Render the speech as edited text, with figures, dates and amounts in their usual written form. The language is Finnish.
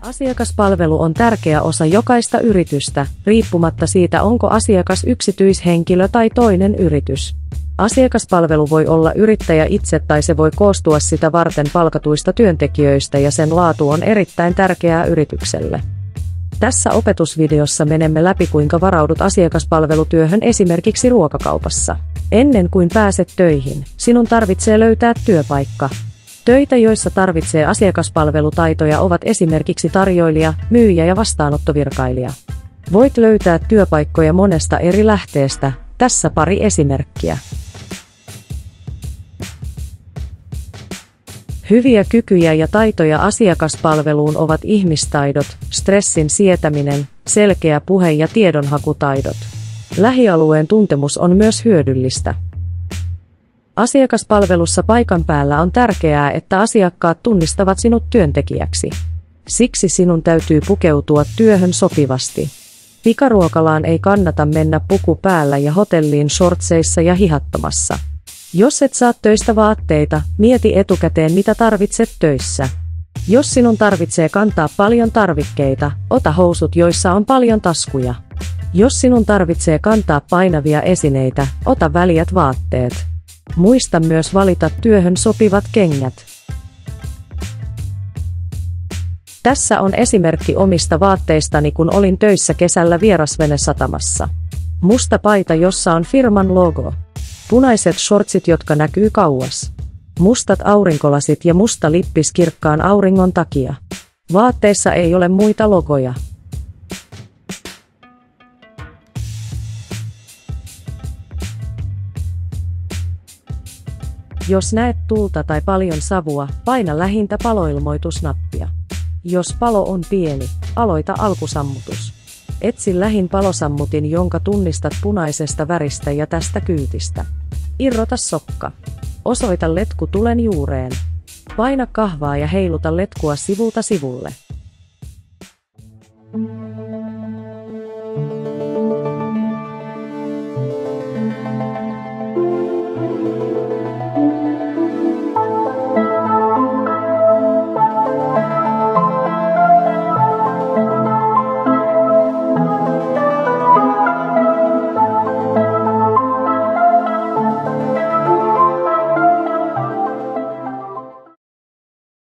Asiakaspalvelu on tärkeä osa jokaista yritystä, riippumatta siitä, onko asiakas yksityishenkilö tai toinen yritys. Asiakaspalvelu voi olla yrittäjä itse tai se voi koostua sitä varten palkatuista työntekijöistä ja sen laatu on erittäin tärkeää yritykselle. Tässä opetusvideossa menemme läpi, kuinka varaudut asiakaspalvelutyöhön esimerkiksi ruokakaupassa. Ennen kuin pääset töihin, sinun tarvitsee löytää työpaikka. Töitä, joissa tarvitsee asiakaspalvelutaitoja, ovat esimerkiksi tarjoilija, myyjä ja vastaanottovirkailija. Voit löytää työpaikkoja monesta eri lähteestä. Tässä pari esimerkkiä. Hyviä kykyjä ja taitoja asiakaspalveluun ovat ihmistaidot, stressin sietäminen, selkeä puhe ja tiedonhakutaidot. Lähialueen tuntemus on myös hyödyllistä. Asiakaspalvelussa paikan päällä on tärkeää, että asiakkaat tunnistavat sinut työntekijäksi. Siksi sinun täytyy pukeutua työhön sopivasti. Pikaruokalaan ei kannata mennä puku päällä ja hotelliin shortseissa ja hihattomassa. Jos et saa töistä vaatteita, mieti etukäteen, mitä tarvitset töissä. Jos sinun tarvitsee kantaa paljon tarvikkeita, ota housut, joissa on paljon taskuja. Jos sinun tarvitsee kantaa painavia esineitä, ota väljät vaatteet. Muista myös valita työhön sopivat kengät. Tässä on esimerkki omista vaatteistani, kun olin töissä kesällä vierasvenesatamassa. Musta paita, jossa on firman logo. Punaiset shortsit, jotka näkyy kauas. Mustat aurinkolasit ja musta lippis kirkkaan auringon takia. Vaatteissa ei ole muita logoja. Jos näet tulta tai paljon savua, paina lähintä paloilmoitusnappia. Jos palo on pieni, aloita alkusammutus. Etsi lähin palosammutin, jonka tunnistat punaisesta väristä ja tästä kyytistä. Irrota sokka. Osoita letku tulen juureen. Paina kahvaa ja heiluta letkua sivulta sivulle.